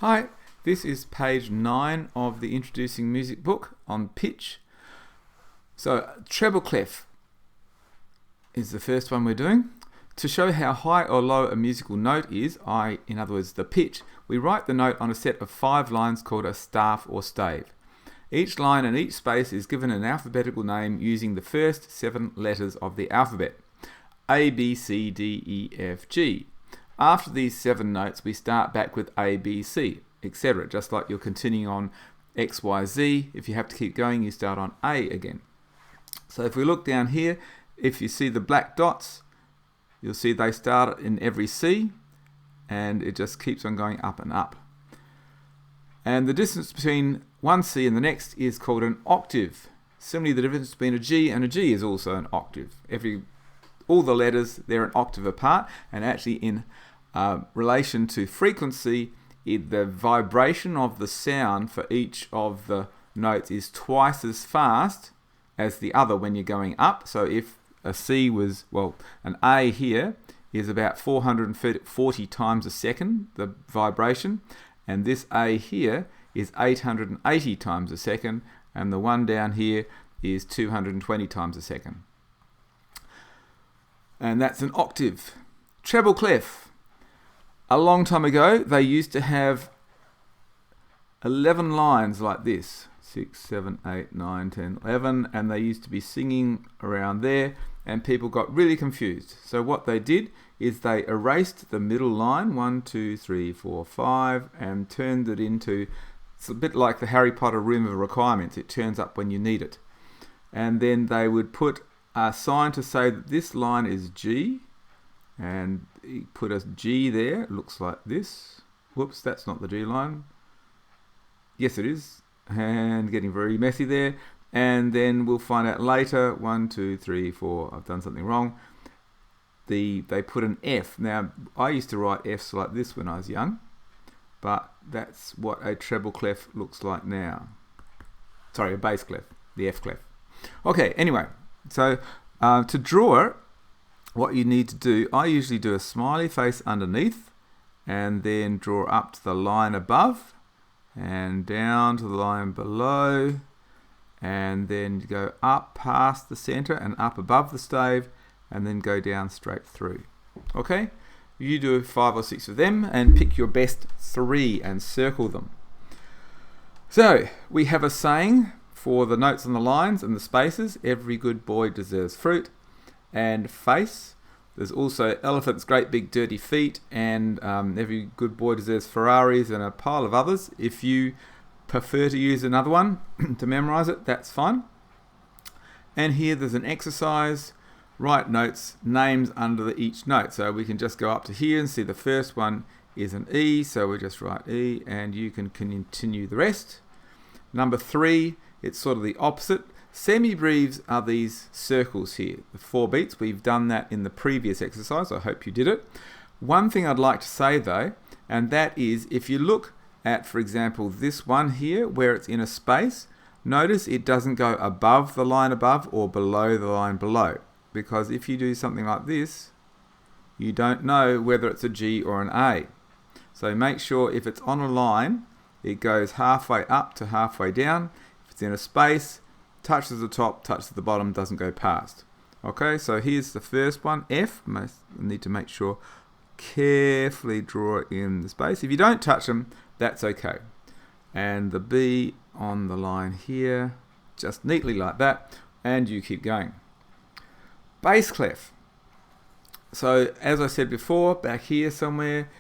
Hi, this is page 9 of the Introducing Music book on pitch. So, treble clef is the first one we're doing. To show how high or low a musical note is, in other words the pitch, we write the note on a set of 5 lines called a staff or stave. Each line and each space is given an alphabetical name using the first 7 letters of the alphabet. A, B, C, D, E, F, G. After these 7 notes, we start back with A, B, C, etc. Just like you're continuing on X, Y, Z. If you have to keep going, you start on A again. So if we look down here, if you see the black dots, you'll see they start in every C, and it just keeps on going up and up. And the distance between one C and the next is called an octave. Similarly, the difference between a G and a G is also an octave. All the letters, they're an octave apart, and actually in relation to frequency, the vibration of the sound for each of the notes is twice as fast as the other when you're going up. So if a C was, an A here is about 440 times a second, the vibration, and this A here is 880 times a second, and the one down here is 220 times a second. And that's an octave. Treble clef. A long time ago, they used to have 11 lines like this. 6, 7, 8, 9, 10, 11. And they used to be singing around there, and people got really confused. So what they did is they erased the middle line, 1, 2, 3, 4, 5, and turned it into, it's a bit like the Harry Potter room of requirements. It turns up when you need it. And then they would put a sign to say that this line is G, and put a G there. It looks like this. Whoops, that's not the G line. Yes, it is. And getting very messy there. And then we'll find out later. 1, 2, 3, 4. I've done something wrong. They put an F. Now, I used to write Fs like this when I was young, but that's what a treble clef looks like now. Sorry, a bass clef, the F clef. Okay, anyway, so to draw it, what you need to do, I usually do a smiley face underneath and then draw up to the line above and down to the line below, and then go up past the center and up above the stave, and then go down straight through. Okay, you do 5 or 6 of them and pick your best 3 and circle them. So we have a saying for the notes on the lines and the spaces: every good boy deserves fruit, and face. There's also elephants, great big dirty feet, and every good boy deserves Ferraris, and a pile of others. If you prefer to use another one to memorize it, that's fine. And here there's an exercise: write notes, names under each note. So we can just go up to here and see the first one is an E, so we just write E, and you can continue the rest. Number 3, it's sort of the opposite. Semi-breves are these circles here, the 4 beats. We've done that in the previous exercise. I hope you did it. One thing I'd like to say though, and that is, if you look at, for example, this one here where it's in a space, notice it doesn't go above the line above or below the line below, because if you do something like this, you don't know whether it's a G or an A. So make sure if it's on a line, it goes halfway up to halfway down. If it's in a space, touches the top, touches the bottom, doesn't go past. Okay, so here's the first one, F. Need to make sure, carefully draw it in the space. If you don't touch them, that's okay. And the B on the line here, just neatly like that, and you keep going. Bass clef. So as I said before, back here somewhere,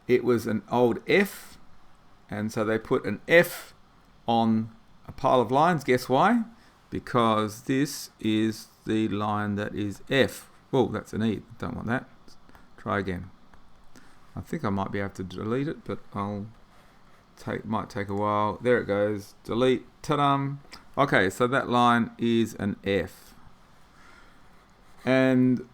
it was an old F, and so they put an F on a pile of lines. Guess why? Because this is the line that is F. Oh, that's an E. Don't want that. Try again. I think I might be able to delete it, but might take a while. There it goes. Delete. Ta-dum. Okay, so that line is an F. And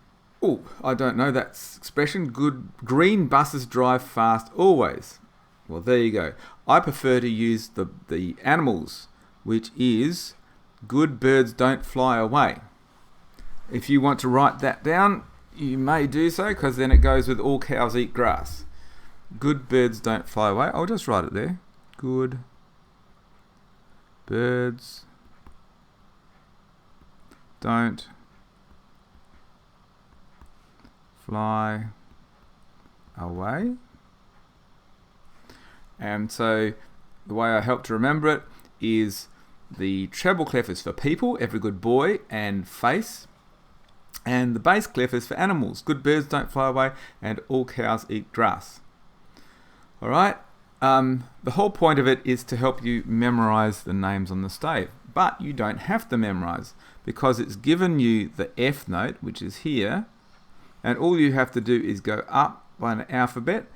I don't know that expression. Good green buses drive fast always. Well, there you go. I prefer to use the animals, which is good birds don't fly away. If you want to write that down, you may do so, because then it goes with all cows eat grass. Good birds don't fly away. I'll just write it there. Good birds don't fly away. And so the way I help to remember it is the treble clef is for people, every good boy, and face. And the bass clef is for animals, good birds don't fly away, and all cows eat grass. Alright, the whole point of it is to help you memorize the names on the stave. But you don't have to memorize, because it's given you the F note, which is here, and all you have to do is go up by an alphabet.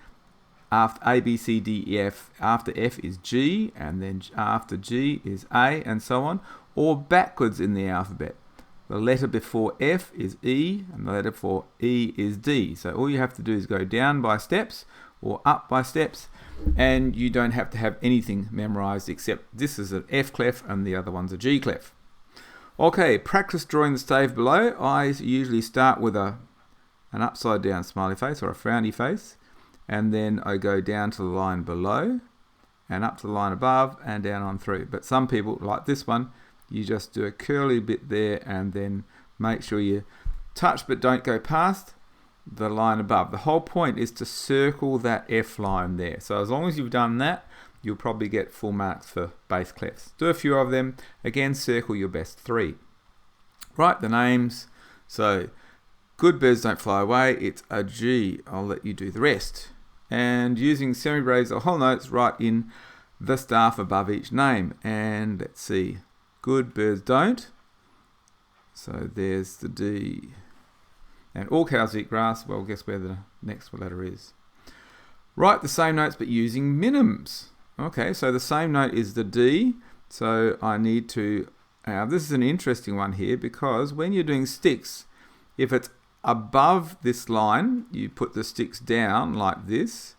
After A, B, C, D, E, F, after F is G, and then after G is A, and so on, or backwards in the alphabet. The letter before F is E, and the letter before E is D. So all you have to do is go down by steps, or up by steps, and you don't have to have anything memorized except this is an F clef, and the other one's a G clef. Okay, practice drawing the stave below. I usually start with an upside down smiley face, or a frowny face, and then I go down to the line below and up to the line above and down on through. But some people, like this one, you just do a curly bit there and then make sure you touch but don't go past the line above. The whole point is to circle that F line there. So as long as you've done that, you'll probably get full marks for bass clefs. Do a few of them. Again, circle your best 3. Write the names. So good birds don't fly away, it's a G. I'll let you do the rest. And using semi-braves or whole notes, write in the staff above each name. And let's see, good birds don't. So there's the D. And all cows eat grass. Well, guess where the next letter is. Write the same notes but using minims. Okay, so the same note is the D. So I need to, this is an interesting one here, because when you're doing sticks, if it's above this line, you put the sticks down like this.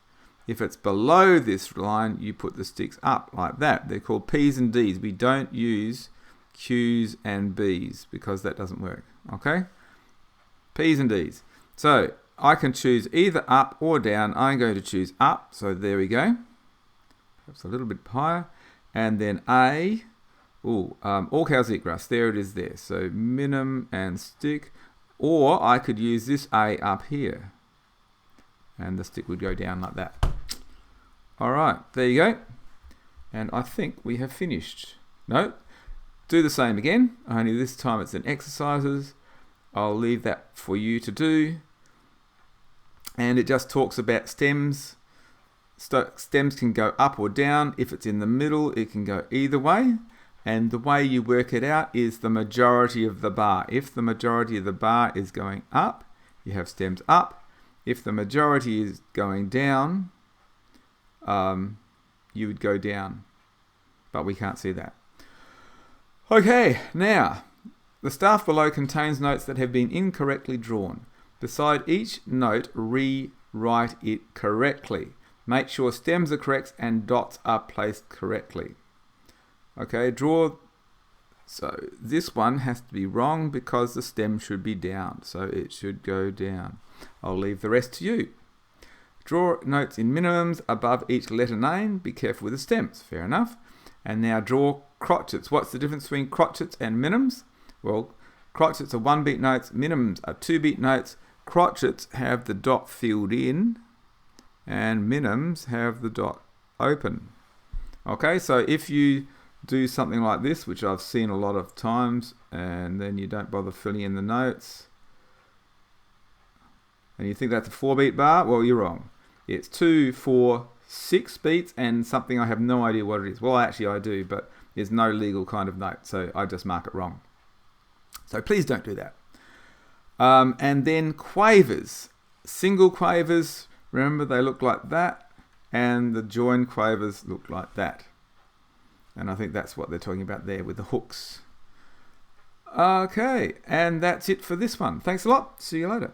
If it's below this line, you put the sticks up like that. They're called P's and D's. We don't use Q's and B's because that doesn't work. Okay? P's and D's. So I can choose either up or down. I'm going to choose up. So there we go. Perhaps a little bit higher. And then A. All cows eat grass. There it is there. So minim and stick. Or I could use this A up here, and the stick would go down like that. Alright, there you go. And I think we have finished. No, do the same again, only this time it's in exercises. I'll leave that for you to do. And it just talks about stems. Stems can go up or down. If it's in the middle, it can go either way. And the way you work it out is the majority of the bar. If the majority of the bar is going up, you have stems up. If the majority is going down, you would go down. But we can't see that. Okay, now, the staff below contains notes that have been incorrectly drawn. Beside each note, rewrite it correctly. Make sure stems are correct and dots are placed correctly. Okay, draw. So this one has to be wrong because the stem should be down. So it should go down. I'll leave the rest to you. Draw notes in minimums above each letter name. Be careful with the stems. Fair enough. And now draw crotchets. What's the difference between crotchets and minims? Well, crotchets are 1-beat notes. Minims are 2-beat notes. Crotchets have the dot filled in. And minims have the dot open. Okay, so if you do something like this, which I've seen a lot of times, and then you don't bother filling in the notes, and you think that's a 4-beat bar, well, you're wrong. It's 2, 4, 6 beats, and something I have no idea what it is. Well, actually I do, but there's no legal kind of note, so I just mark it wrong. So please don't do that. And then quavers. Single quavers, remember they look like that, and the joined quavers look like that. And I think that's what they're talking about there with the hooks. Okay, and that's it for this one. Thanks a lot. See you later.